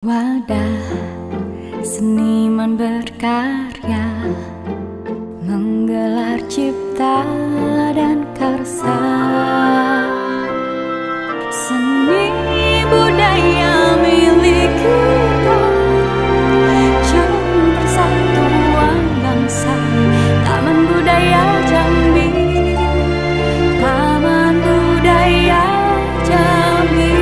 Wadah seniman berkarya, menggelar cipta dan karsa. Seni budaya milik kita, jam persatuan bangsa. Taman Budaya Jambi, Taman Budaya Jambi.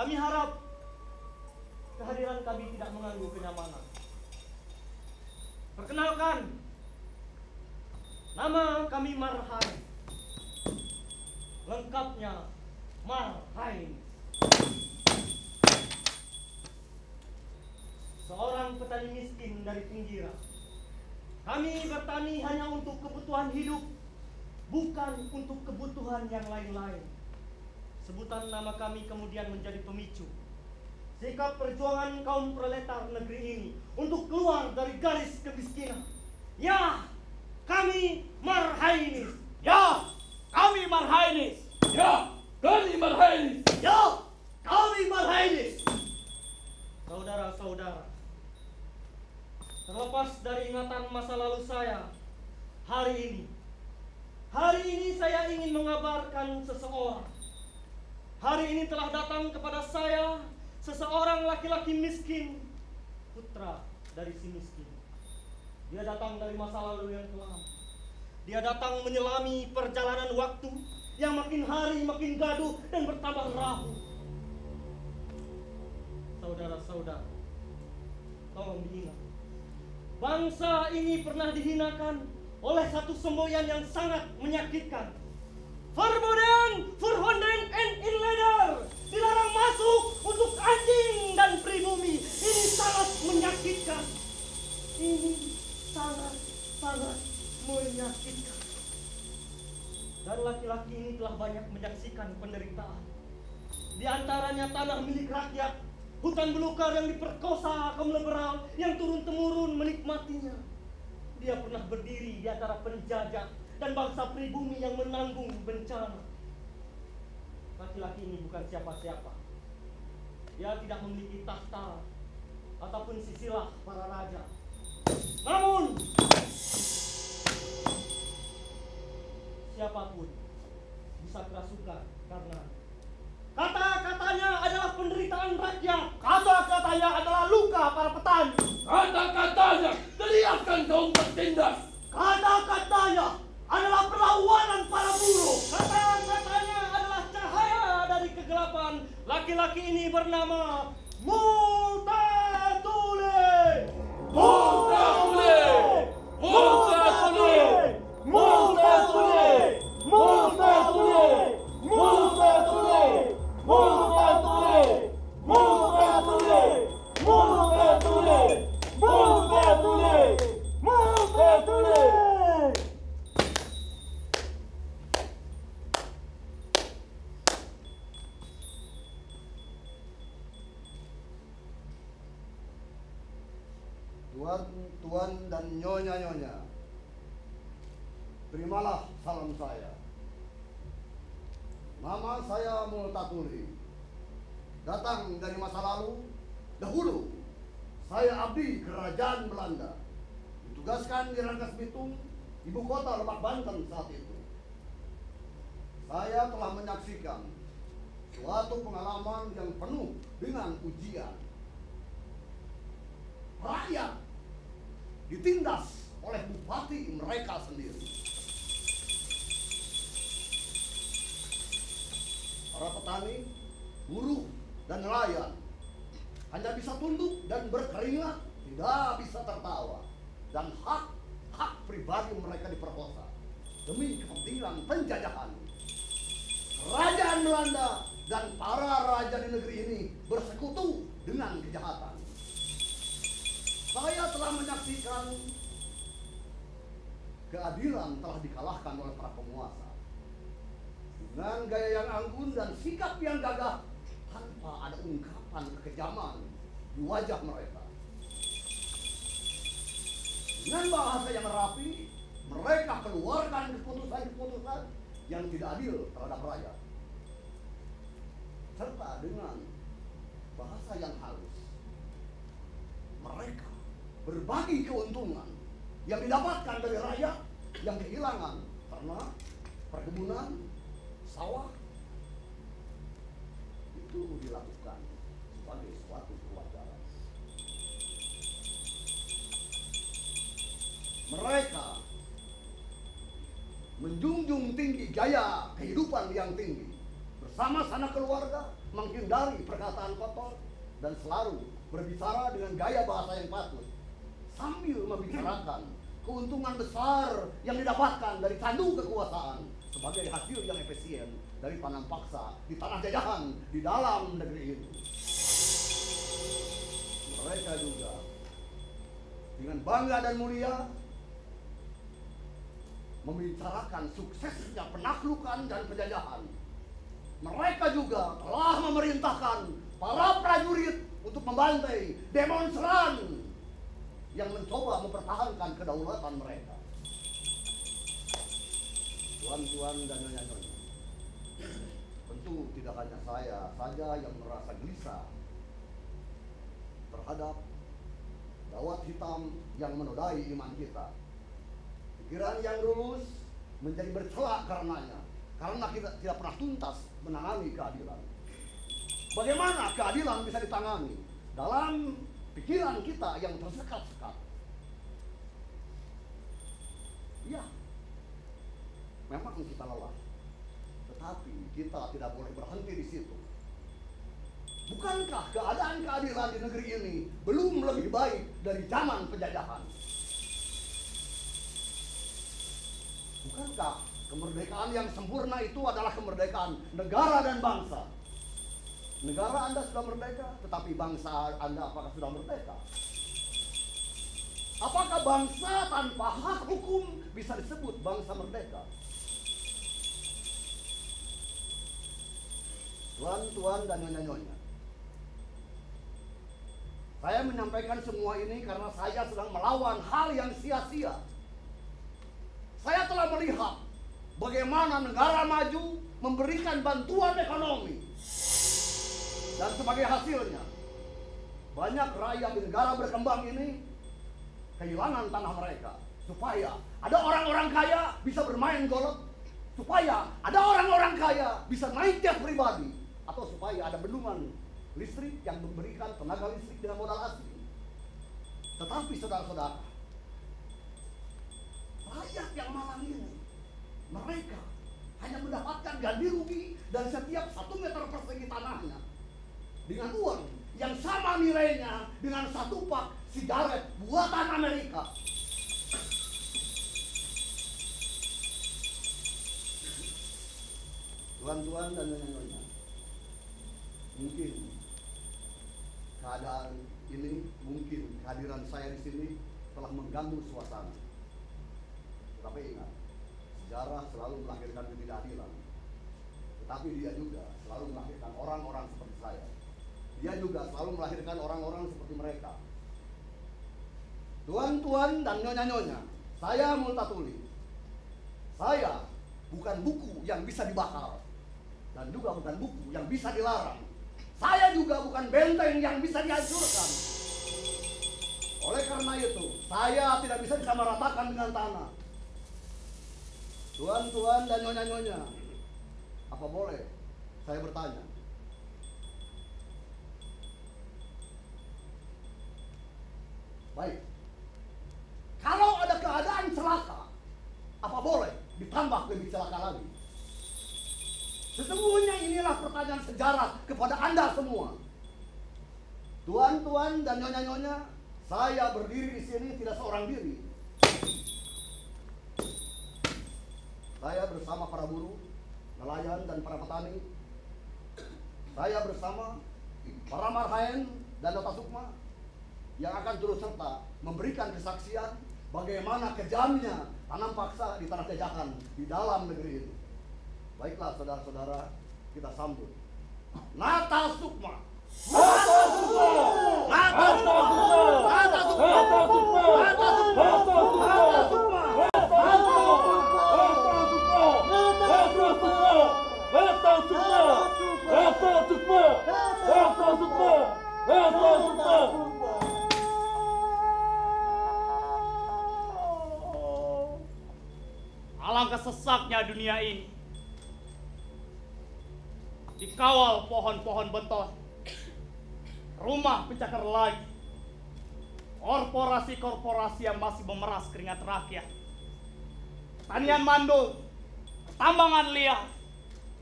Kami harap kehadiran kami tidak mengganggu kenyamanan. Perkenalkan, nama kami Marhain. Lengkapnya Marhain. Seorang petani miskin dari pinggiran. Kami bertani hanya untuk kebutuhan hidup, bukan untuk kebutuhan yang lain-lain. Sebutan nama kami kemudian menjadi pemicu sikap perjuangan kaum proletar negeri ini untuk keluar dari garis kemiskinan. Ya, kami Marhainis. Ya, kami Marhainis. Ya, kami Marhainis. Ya, kami Marhainis. Saudara-saudara, terlepas dari ingatan masa lalu saya, hari ini saya ingin mengabarkan seseorang. Hari ini telah datang kepada saya seseorang laki-laki miskin, putra dari si miskin. Dia datang dari masa lalu yang kelam. Dia datang menyelami perjalanan waktu yang makin hari makin gaduh dan bertambah rapuh. Saudara-saudara, tolong diingat, bangsa ini pernah dihinakan oleh satu semboyan yang sangat menyakitkan. Verboden, verhonden, en inleder. Dilarang masuk untuk anjing dan pribumi. Ini sangat menyakitkan. Ini sangat menyakitkan. Dan laki-laki ini telah banyak menyaksikan penderitaan. Di antaranya tanah milik rakyat, hutan belukar yang diperkosa kaum liberal yang turun-temurun menikmatinya. Dia pernah berdiri di antara penjajah dan bangsa pribumi yang menanggung bencana. Laki-laki ini bukan siapa-siapa. Dia tidak memiliki tahta ataupun sisilah para raja. Namun siapapun bisa kerasukan karena kata-katanya adalah penderitaan rakyat. Kata-katanya adalah luka para petani. Kata-katanya teriakan kaum tertindas. Kata-katanya adalah perlawanan para buruh. Kata-katanya adalah cahaya dari kegelapan. Laki-laki ini bernama Multatuli. Multatuli! Multatuli! Multatuli! Multatuli! Multatuli! Multatuli! Multatuli! Multatuli! Multatuli! Multatuli! Tuan dan nyonya-nyonya, terimalah salam saya. Nama saya Multatuli. Datang dari masa lalu. Dahulu saya abdi kerajaan Belanda. Ditugaskan di Rangkas Bitung, ibu kota Lebak Banten saat itu. Saya telah menyaksikan suatu pengalaman yang penuh dengan ujian. Rakyat ditindas oleh bupati mereka sendiri. Para petani, buruh, dan nelayan hanya bisa tunduk dan berkeringat, tidak bisa tertawa. Dan hak pribadi mereka diperkosa demi kepentingan penjajahan. Kerajaan Belanda dan para raja di negeri ini bersekutu dengan kejahatan. Saya telah menyaksikan keadilan telah dikalahkan oleh para penguasa. Dengan gaya yang anggun dan sikap yang gagah, tanpa ada ungkapan kekejaman di wajah mereka. Dengan bahasa yang rapi, mereka keluarkan keputusan-keputusan yang tidak adil terhadap rakyat. Serta dengan bahasa yang halus, mereka berbagi keuntungan yang didapatkan dari rakyat yang kehilangan ternak, perkebunan, sawah. Itu dilakukan sebagai suatu kewajaran. Mereka menjunjung tinggi gaya kehidupan yang tinggi bersama sanak keluarga menghindari perkataan kotor, dan selalu berbicara dengan gaya bahasa yang patut, sambil membicarakan keuntungan besar yang didapatkan dari candu kekuasaan sebagai hasil yang efisien dari tanam paksa di tanah jajahan di dalam negeri ini. Mereka juga dengan bangga dan mulia membicarakan suksesnya penaklukan dan penjajahan. Mereka juga telah memerintahkan para prajurit untuk membantai demonstran yang mencoba mempertahankan kedaulatan mereka. Tuan-tuan dan nyonya-nyonya, tentu tidak hanya saya saja yang merasa gelisah terhadap dawat hitam yang menodai iman kita. Pikiran yang lurus menjadi bercelak karenanya, karena kita tidak pernah tuntas menangani keadilan. Bagaimana keadilan bisa ditangani dalam pikiran kita yang tersekat-sekat? Ya, memang kita lelah, tetapi kita tidak boleh berhenti di situ. Bukankah keadaan keadilan di negeri ini belum lebih baik dari zaman penjajahan? Bukankah kemerdekaan yang sempurna itu adalah kemerdekaan negara dan bangsa? Negara Anda sudah merdeka, tetapi bangsa Anda apakah sudah merdeka? Apakah bangsa tanpa hak hukum bisa disebut bangsa merdeka? Tuan-tuan dan nyonya-nyonya, saya menyampaikan semua ini karena saya sedang melawan hal yang sia-sia. Saya telah melihat bagaimana negara maju memberikan bantuan ekonomi, dan sebagai hasilnya banyak rakyat di negara berkembang ini kehilangan tanah mereka, supaya ada orang-orang kaya bisa bermain golf, supaya ada orang-orang kaya bisa naik jet pribadi, atau supaya ada bendungan listrik yang memberikan tenaga listrik dengan modal asing. Tetapi saudara-saudara, rakyat yang malang ini, mereka hanya mendapatkan ganti rugi dari setiap 1 meter persegi tanahnya dengan uang yang sama nilainya dengan 1 pak sigaret buatan Amerika. Tuan-tuan dan nyonya-nyonya, mungkin keadaan ini, mungkin kehadiran saya di sini telah mengganggu suasana. Tetapi ingat, sejarah selalu melahirkan ketidakadilan. Tetapi dia juga selalu melahirkan orang-orang seperti saya. Dia juga selalu melahirkan orang-orang seperti mereka. Tuan-tuan dan nyonya-nyonya, saya Multatuli. Saya bukan buku yang bisa dibakar, dan juga bukan buku yang bisa dilarang. Saya juga bukan benteng yang bisa dihancurkan. Oleh karena itu, saya tidak bisa disamaratakan dengan tanah. Tuan-tuan dan nyonya-nyonya, apa boleh saya bertanya? Baik, kalau ada keadaan celaka, apa boleh ditambah lebih celaka lagi? Sesungguhnya inilah pertanyaan sejarah kepada Anda semua. Tuan-tuan dan nyonya-nyonya, saya berdiri di sini tidak seorang diri. Saya bersama para buruh, nelayan, dan para petani. Saya bersama para marhaen dan Nota Sukma yang akan turut serta memberikan kesaksian bagaimana kejamnya tanam paksa di tanah jajahan di dalam negeri ini. Baiklah saudara-saudara, kita sambut Nota Sukma. Nota Sukma. Nota Sukma. Nota Sukma. Nota Sukma. Alangkah sesaknya dunia ini, dikawal pohon-pohon beton, rumah pencakar lagi, korporasi-korporasi yang masih memeras keringat rakyat, pertanian mandul, pertambangan liar,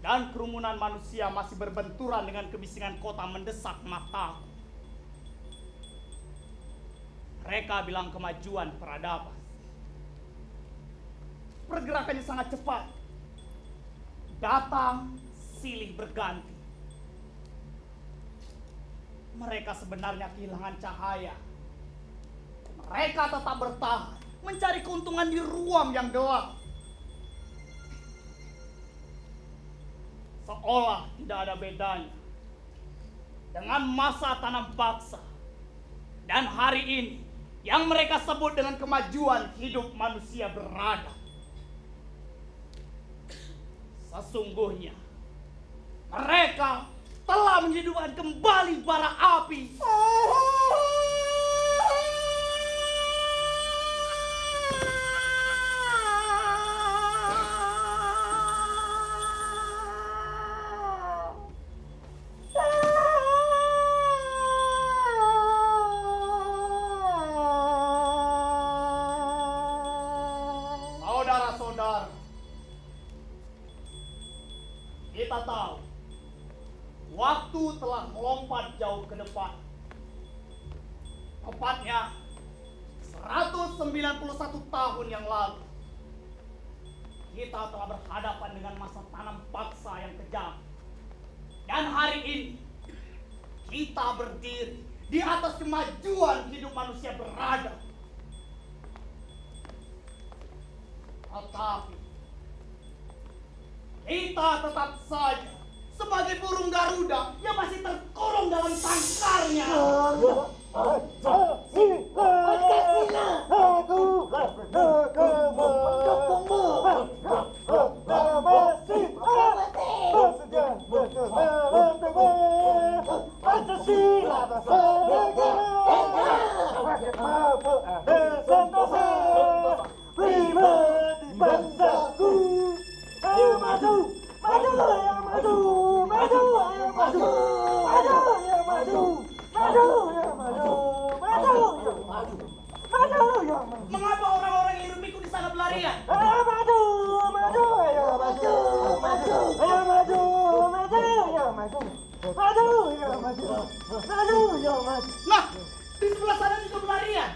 dan kerumunan manusia masih berbenturan dengan kebisingan kota mendesak mataku. Mereka bilang kemajuan peradaban. Pergerakannya sangat cepat. Datang, silih berganti. Mereka sebenarnya kehilangan cahaya. Mereka tetap bertahan, mencari keuntungan di ruang yang gelap. Seolah tidak ada bedanya dengan masa tanam paksa. Dan hari ini, yang mereka sebut dengan kemajuan hidup manusia beradab. Sesungguhnya, mereka telah menghidupkan kembali bara api. Saudara-saudara, kita tahu waktu telah melompat jauh ke depan. Tepatnya 191 tahun yang lalu, kita telah berhadapan dengan masa tanam paksa yang kejam. Dan hari ini, kita berdiri di atas kemajuan hidup manusia beradab. Tetapi, kita tetap saja sebagai burung Garuda yang masih terkurung dalam sangkarnya. Mengapa orang-orang yang hidup di sana berlarian? Nah, di sebelah sana juga berlarian.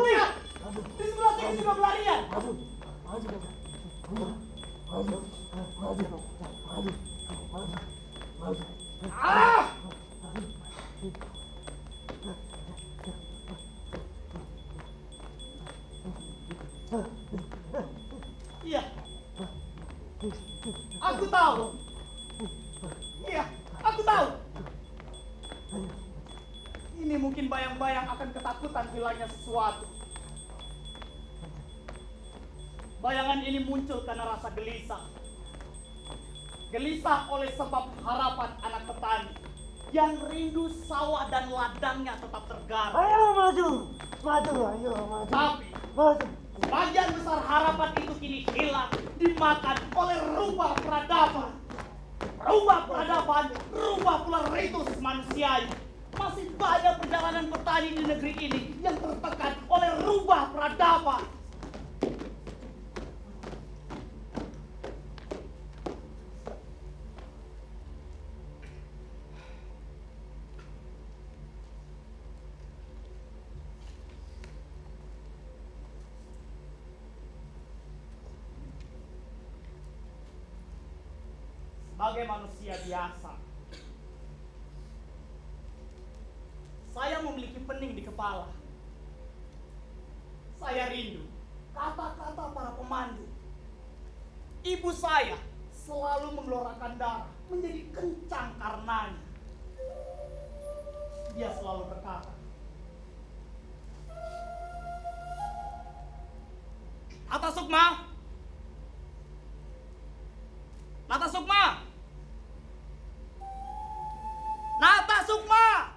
Lihat, di sebelah sini juga berlarian. Iya, aku tahu. Iya, aku tahu. Ini mungkin bayang-bayang akan ketakutan hilangnya sesuatu. Bayangan ini muncul karena rasa gelisah. Gelisah oleh sebab harapan anak petani yang rindu sawah dan ladangnya tetap tergarap. Ayo maju, ayo maju. Tapi sebagian besar harapan itu kini hilang, dimakan oleh rubah peradaban. Rubah peradaban, rubah pula ritus manusianya. Masih banyak perjalanan petani di negeri ini yang tertekan oleh rubah peradaban. Sebagai manusia biasa, saya memiliki pening di kepala. Saya rindu kata-kata para pemandu. Ibu saya selalu menggelorakan darah menjadi kencang karenanya. Dia selalu berkata, Nata Sukma, Nata Sukma, Nata Sukma,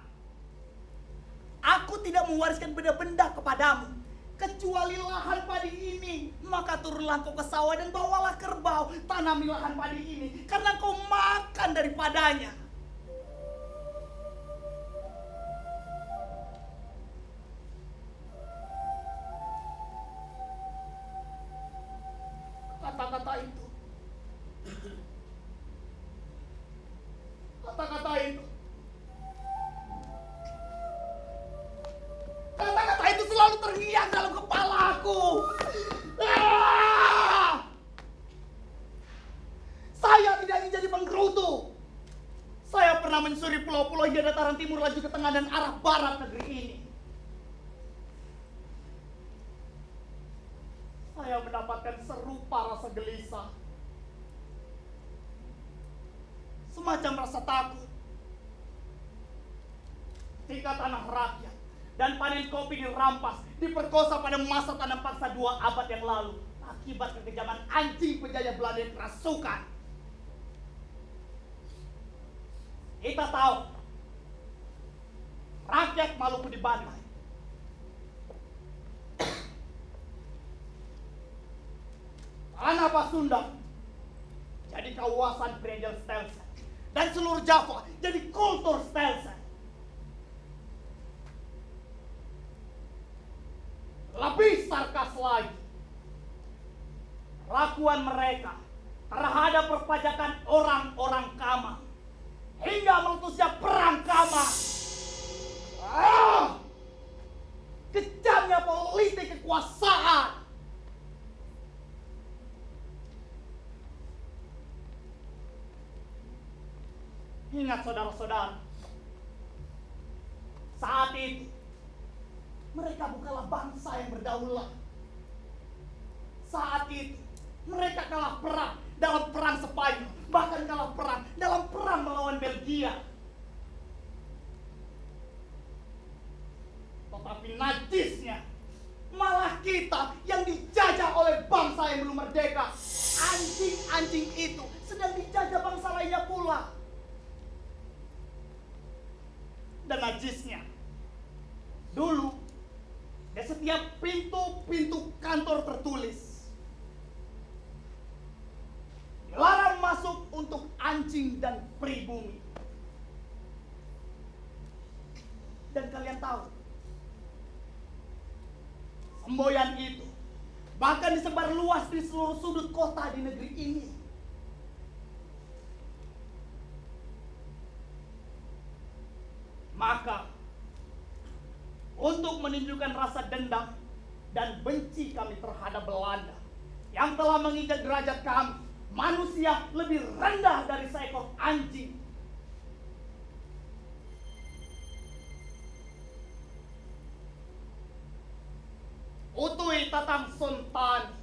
aku tidak mewariskan benda-benda kepadamu kecuali lahan padi ini. Maka turunlah kau ke sawah dan bawalah kerbau, tanami lahan padi ini, karena kau makan daripadanya. kata-kata itu. Kata-kata itu. Kata-kata itu selalu terngiang dalam kepalaku. Saya tidak ingin jadi penggerutu. Saya pernah menyusuri pulau-pulau hingga dataran timur, laju ke tengah dan arah barat negeri ini. Saya mendapatkan serupa rasa gelisah. Semacam rasa takut. Ketika tanah rakyat dan panen kopi dirampas, diperkosa pada masa tanam paksa 2 abad yang lalu akibat kekejaman anjing penjajah Belanda yang kerasukan. Kita tahu rakyat Maluku dibantai. Tanah Pasundan jadi kawasan Brendel Stelsen dan seluruh Java jadi kultur Stelsen. Lebih sarkas lagi, perlakuan mereka terhadap perpajakan orang-orang Kamang hingga meletusnya perang Kamang. Kejamnya politik kekuasaan. Ingat saudara-saudara, saat itu mereka bukanlah bangsa yang berdaulat. Saat itu mereka kalah perang dalam perang Spanyol, bahkan kalah perang dalam perang melawan Belgia. Tetapi najisnya malah kita yang dijajah oleh bangsa yang belum merdeka. Anjing-anjing itu sedang dijajah bangsa lainnya pula. Dan najisnya, dulu di setiap pintu-pintu kantor tertulis dilarang masuk untuk anjing dan pribumi. Dan kalian tahu, semboyan itu bahkan disebar luas di seluruh sudut kota di negeri ini. Maka untuk menunjukkan rasa dendam dan benci kami terhadap Belanda yang telah menginjak derajat kami, manusia lebih rendah dari seekor anjing, Utui Tatang Sontan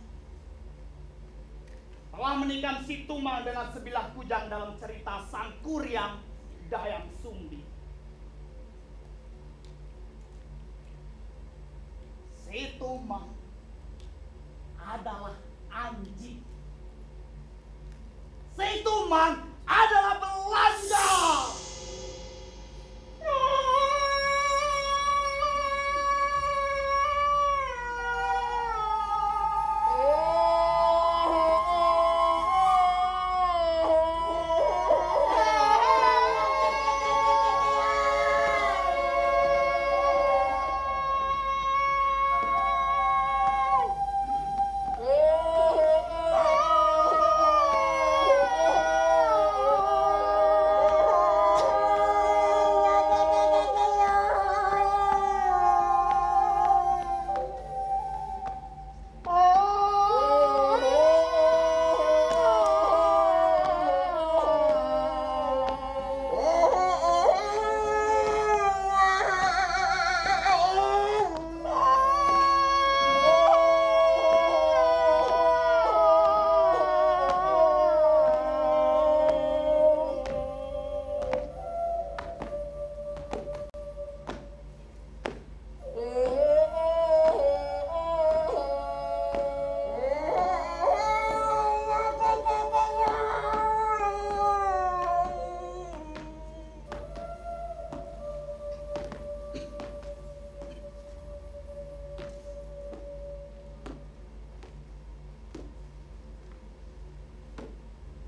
telah menikam si Tumang dengan sebilah kujang dalam cerita Sang Kuryang Dayang Sumbi. Si Tumang adalah anjing. Si Tumang adalah Belanda.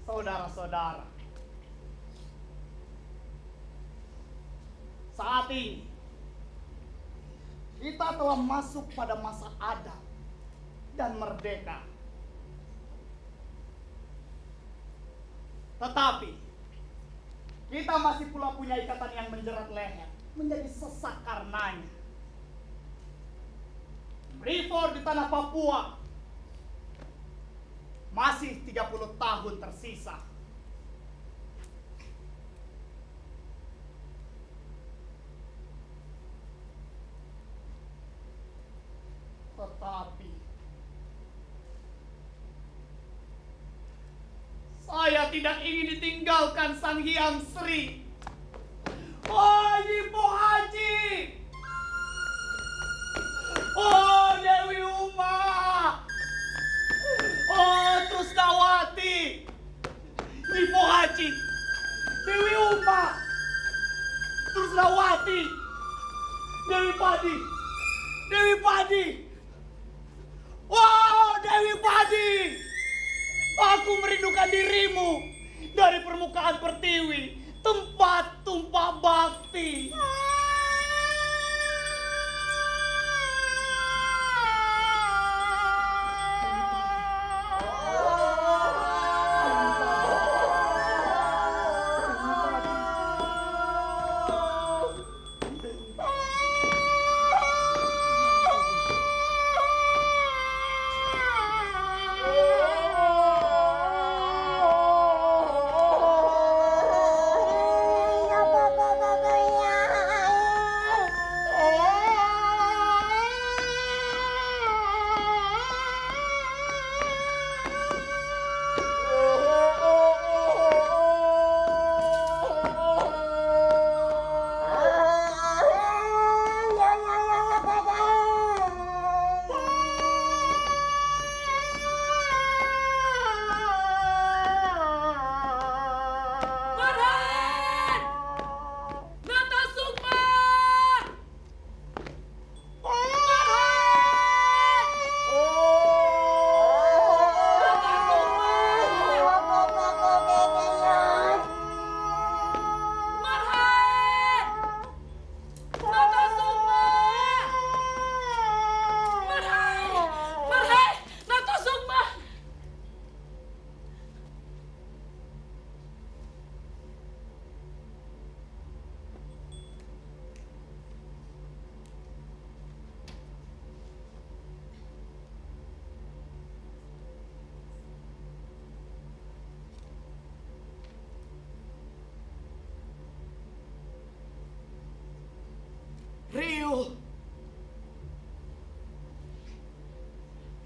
Saudara-saudara, saat ini kita telah masuk pada masa adat dan merdeka. Tetapi kita masih pula punya ikatan yang menjerat leher, menjadi sesak karenanya. Freeport di tanah Papua masih 30 tahun tersisa. Tetapi saya tidak ingin ditinggalkan Sang Hyang Sri. Oh, Ibu Haji. Oh, Dewi Uma. Oh, Trusnawati. Ibu Haji. Dewi Uma. Trusnawati. Dewi Padi. Dewi Padi. Wow, Dewi Padi. Aku merindukan dirimu dari permukaan pertiwi, tempat tumpah bakti.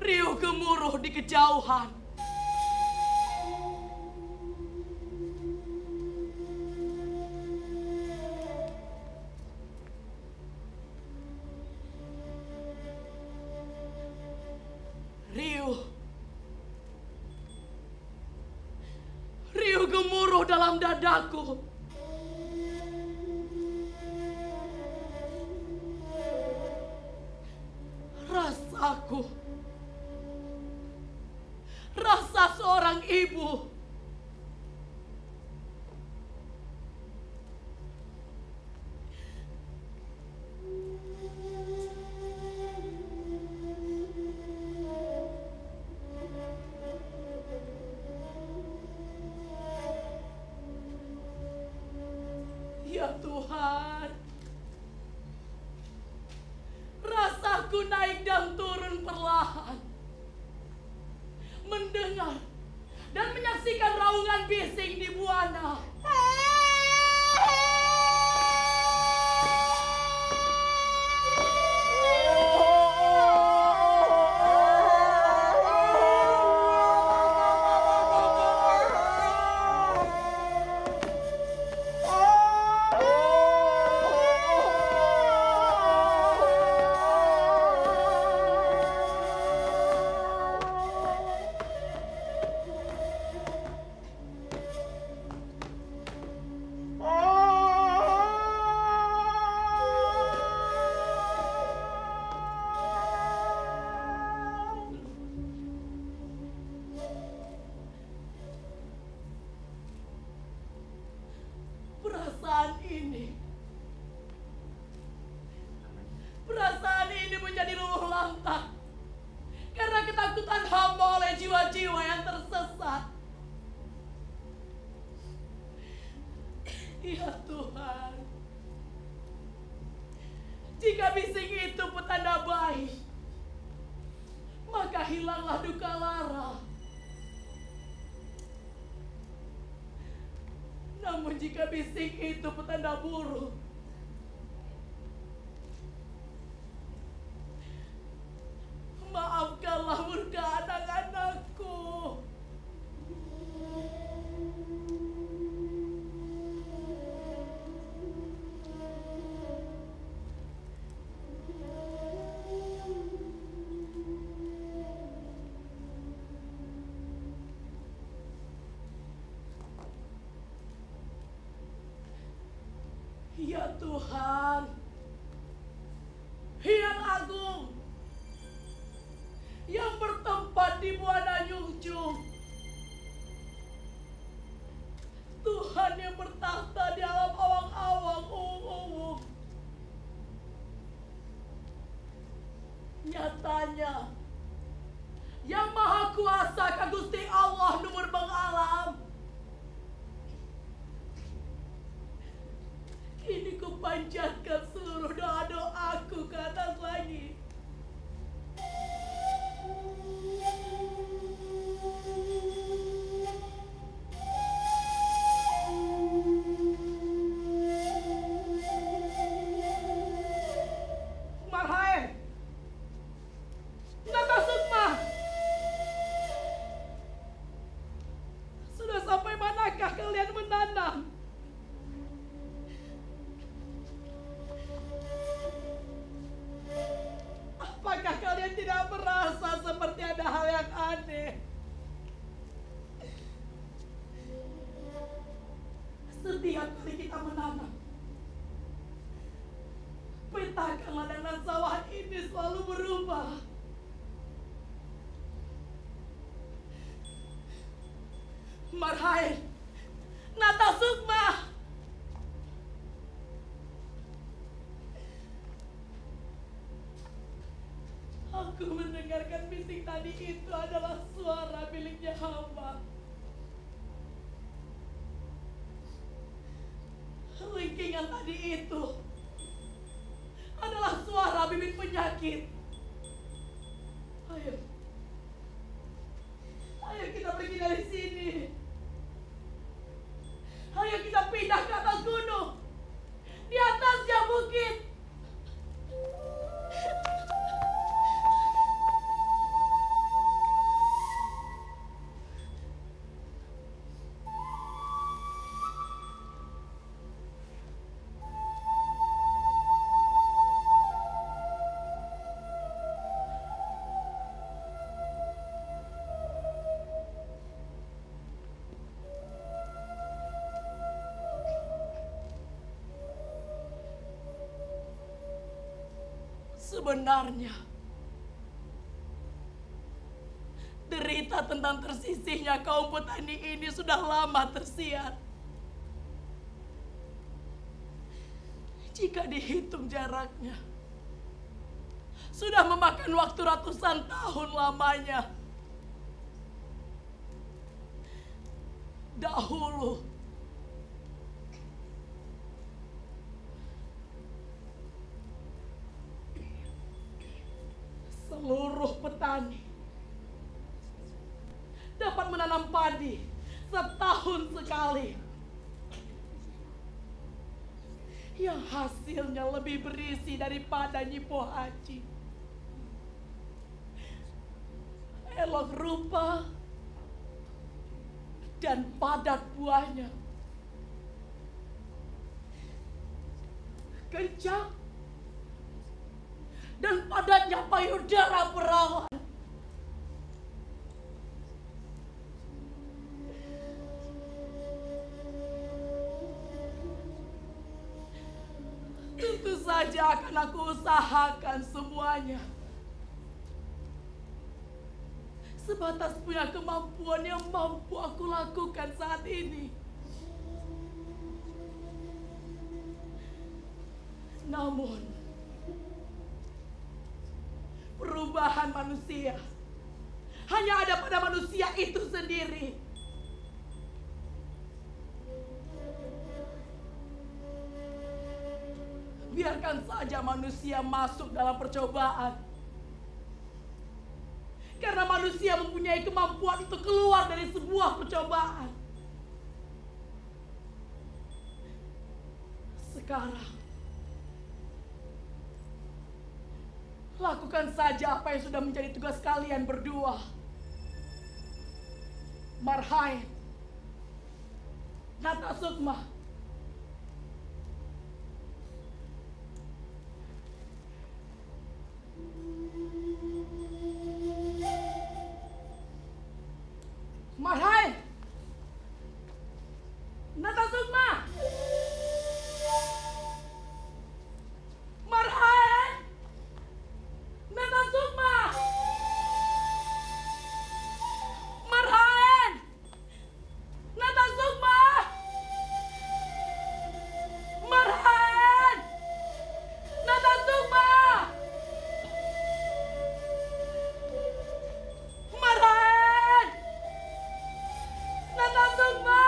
Riuh gemuruh di kejauhan. Riuh gemuruh dalam dadaku. Rasa seorang ibu. Ya Tuhan, rasaku naik dan turun perlahan, mendengar dan menyaksikan raungan bising di Buana. Ya Tuhan, jika bising itu petanda baik, maka hilanglah duka lara. Namun jika bising itu petanda buruk, maafkanlah murka anak-anakku. Ya Tuhan, Hyang Agung yang bertempat di Buana Nyungcung, Tuhan yang bertahta di alam awang-awang ungu-ungu, nyatanya yang maha kuasa ka Gusti Allah numur bengalam, kini kupanjatkan seluruh doa-doaku ke atas langit. Marhae, Nata Sukma, sudah sampai manakah kalian menanam? Apakah kalian tidak merasa seperti ada hal yang aneh? Setiap kali kita menanam, peta ladang dan sawah ini selalu berubah. Marhaen, Nata Sukma, aku mendengarkan bising tadi itu adalah suara miliknya hamba. Lingkingan tadi itu adalah suara bibit penyakit. Ayo, ayo kita pergi dari sini. Ayo kita pindah ke atas gunung, di atasnya bukit. Sebenarnya, derita tentang tersisihnya kaum petani ini sudah lama tersiar. Jika dihitung jaraknya, sudah memakan waktu ratusan tahun lamanya. Dahulu, seluruh petani dapat menanam padi setahun sekali, yang hasilnya lebih berisi daripada nyipo haji. Elok rupa dan padat buahnya, kencang dan padatnya payudara perawan. Tentu saja akan aku usahakan semuanya, sebatas punya kemampuan yang mampu aku lakukan saat ini. Namun, perubahan manusia hanya ada pada manusia itu sendiri. biarkan saja manusia masuk dalam percobaan. Karena manusia mempunyai kemampuan untuk keluar dari sebuah percobaan. Sekarang, lakukan saja apa yang sudah menjadi tugas kalian berdua. Marhaen, Nata Sukma. Marhaen, Nata Sukma. Marhaen, Nata Sukma. Marhaen, Nata Sukma. Marhaen, Nata Sukma. Marhaen, Nata Sukma.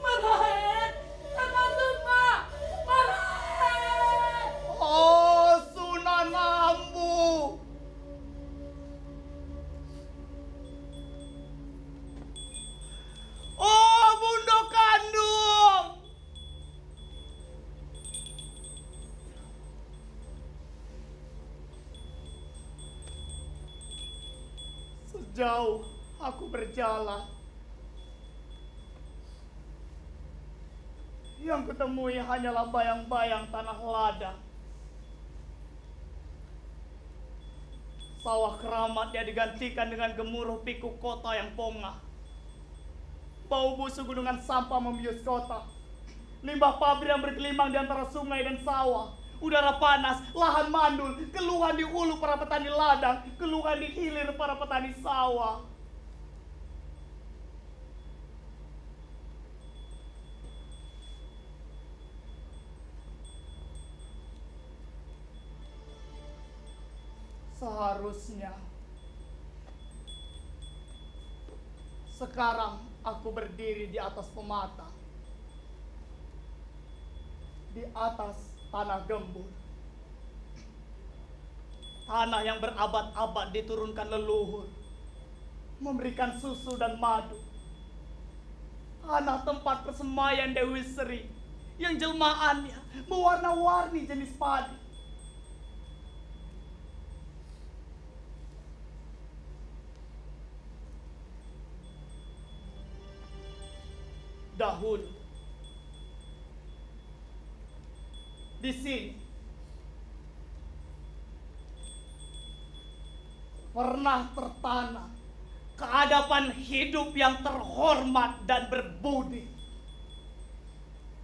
Marhaen, Nata Sukma. Marhaen. Oh, Sunan Ambu. Oh, Bunda Kandung. Sejauh aku berjalan, yang kutemui hanyalah bayang-bayang tanah ladang. Sawah keramat yang digantikan dengan gemuruh pikuk kota yang pongah. Bau busuk gunungan sampah membius kota. Limbah pabrik yang bergelimang di antara sungai dan sawah. Udara panas, lahan mandul, keluhan di hulu para petani ladang, keluhan di hilir para petani sawah. Seharusnya sekarang aku berdiri di atas pemata, di atas tanah gembur, tanah yang berabad-abad diturunkan leluhur, memberikan susu dan madu, tanah tempat persemaian Dewi Sri yang jelmaannya mewarna-warni jenis padi. Dahulu di sini pernah tertanam keadaban hidup yang terhormat dan berbudi.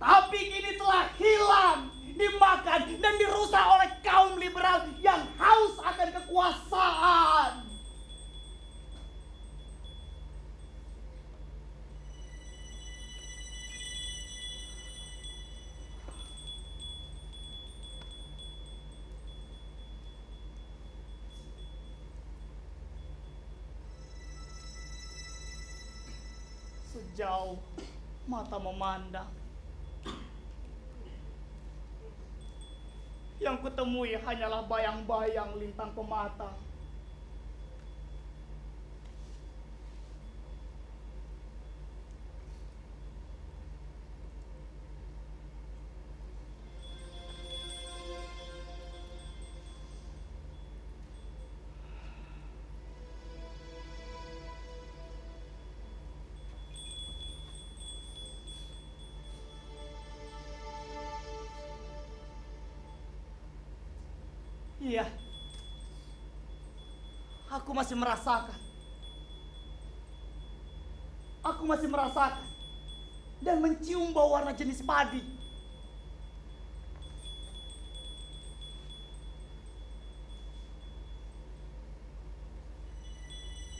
Tapi kini telah hilang, dimakan dan dirusak oleh kaum liberal yang haus akan kekuasaan. Sejauh mata memandang, yang kutemui hanyalah bayang-bayang lintang pemata. Iya, aku masih merasakan. Aku masih merasakan dan mencium bau warna jenis padi.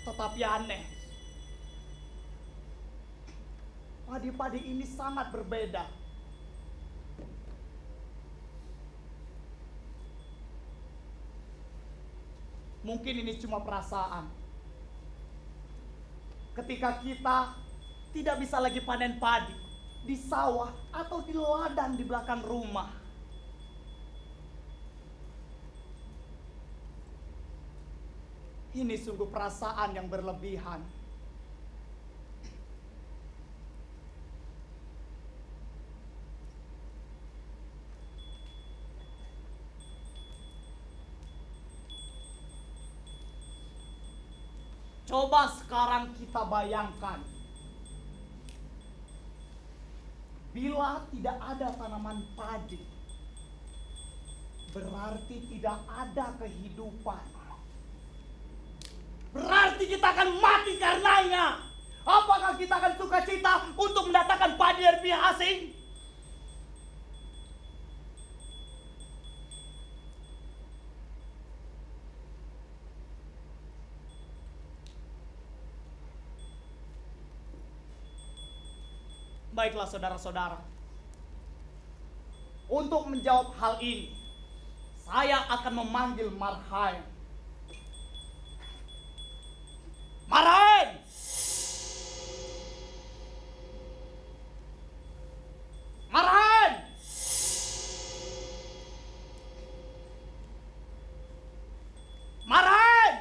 Tetapi aneh, padi-padi ini sangat berbeda. Mungkin ini cuma perasaan. Ketika kita tidak bisa lagi panen padi, di sawah, atau di ladang di belakang rumah. Ini sungguh perasaan yang berlebihan. Coba sekarang kita bayangkan, bila tidak ada tanaman padi, berarti tidak ada kehidupan. Berarti kita akan mati karenanya. Apakah kita akan sukacita untuk mendatangkan padi dari pihak asing? Baiklah saudara-saudara, untuk menjawab hal ini, saya akan memanggil Marhaen. Marhaen! Marhaen! Marhaen!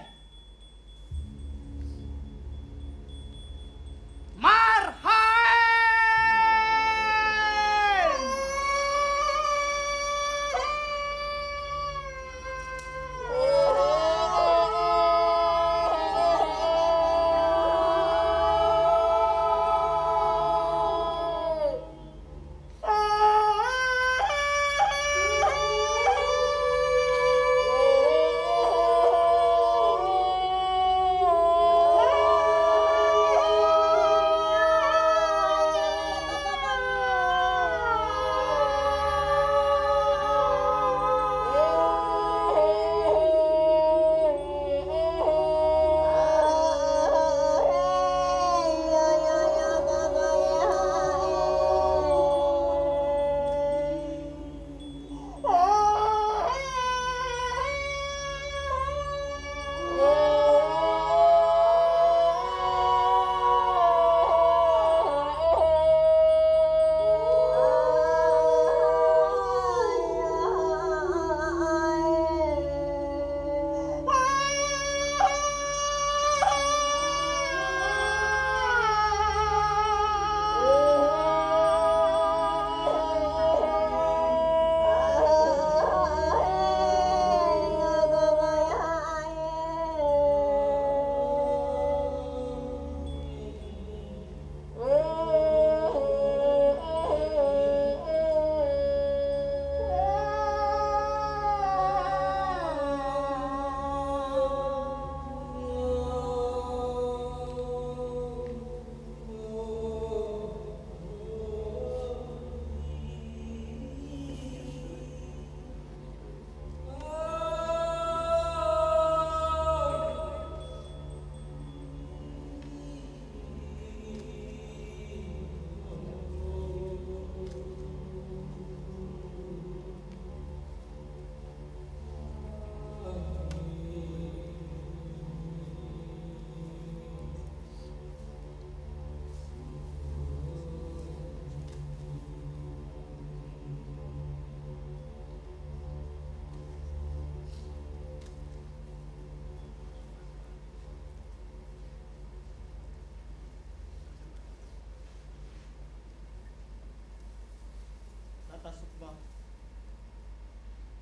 Nata Sukma,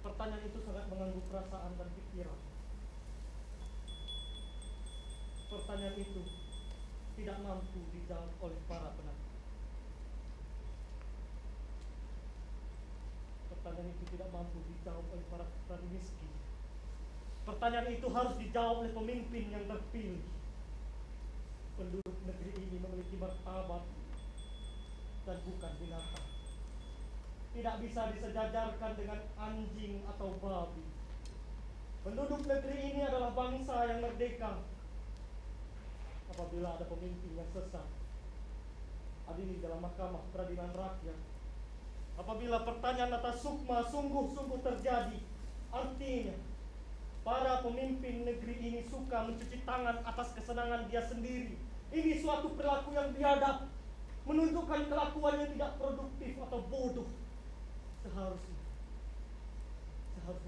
pertanyaan itu sangat mengganggu perasaan dan pikiran. Pertanyaan itu tidak mampu dijawab oleh para penakut. Pertanyaan itu tidak mampu dijawab oleh para petani miskin. Pertanyaan itu harus dijawab oleh pemimpin yang terpilih. Penduduk negeri ini memiliki martabat dan bukan binatang. Tidak bisa disejajarkan dengan anjing atau babi. Penduduk negeri ini adalah bangsa yang merdeka. Apabila ada pemimpin yang sesat, adili dalam mahkamah peradilan rakyat. Apabila pertanyaan Nata Sukma sungguh-sungguh terjadi, artinya para pemimpin negeri ini suka mencuci tangan atas kesenangan dia sendiri. Ini suatu perilaku yang biadab. menunjukkan kelakuannya tidak produktif atau bodoh. Seharusnya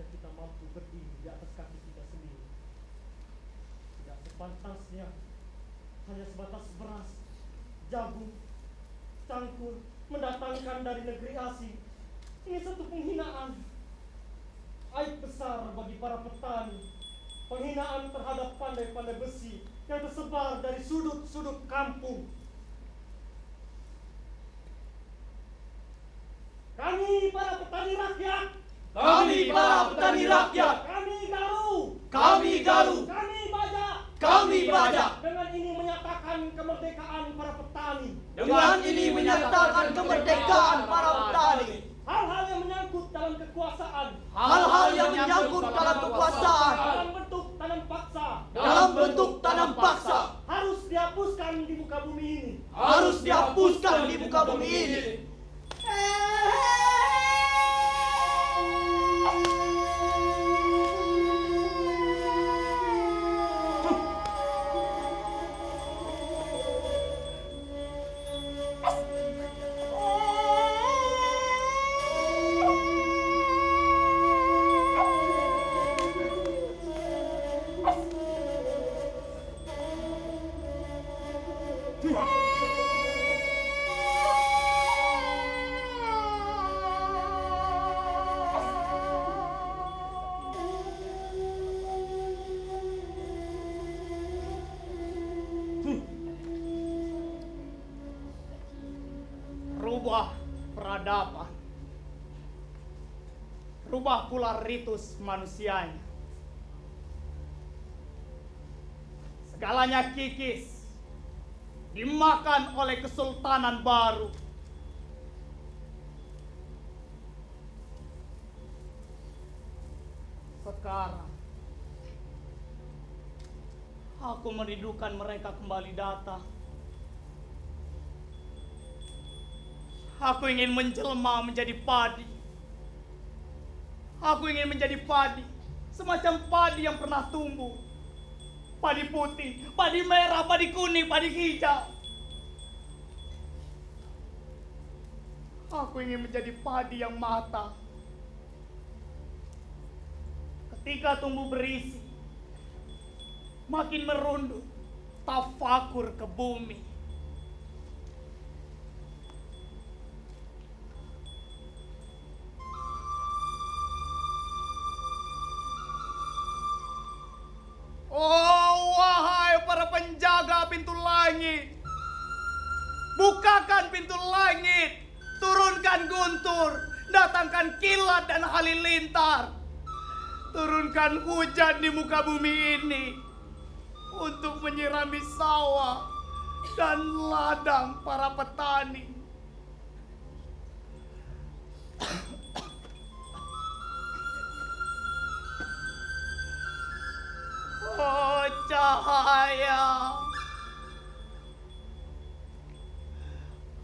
kita mampu berdiri di atas kaki kita sendiri. Tidak sepantasnya hanya sebatas beras, jagung, cangkul mendatangkan dari negeri asing. Ini satu penghinaan, aib besar bagi para petani, penghinaan terhadap pandai-pandai besi yang tersebar dari sudut-sudut kampung. Kami para petani rakyat. Kami para petani rakyat. Kami Garu. Kami Garu. Kami Bajak. Kami Bajak. Dengan ini menyatakan kemerdekaan para petani. Dengan ini menyatakan kemerdekaan para petani. Hal-hal yang menyangkut dalam kekuasaan. Hal-hal yang menyangkut dalam kekuasaan. Dalam bentuk tanam paksa. Dalam bentuk tanam paksa. Harus dihapuskan di muka bumi ini. Harus dihapuskan di muka bumi ini. Rubah peradaban, rubah pula ritus manusianya. Segalanya kikis, dimakan oleh kesultanan baru. Sekarang aku merindukan mereka kembali datang. Aku ingin menjelma menjadi padi. Aku ingin menjadi padi, semacam padi yang pernah tumbuh. Padi putih, padi merah, padi kuning, padi hijau. Aku ingin menjadi padi yang matang. Ketika tumbuh berisi, makin merunduk, tafakur ke bumi. Oh, wahai para penjaga pintu langit, bukakan pintu langit, turunkan guntur, datangkan kilat dan halilintar, turunkan hujan di muka bumi ini untuk menyirami sawah dan ladang para petani. Oh, cahaya.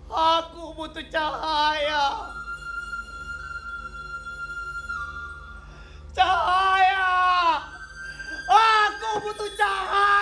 Aku butuh cahaya. Cahaya. Aku butuh cahaya.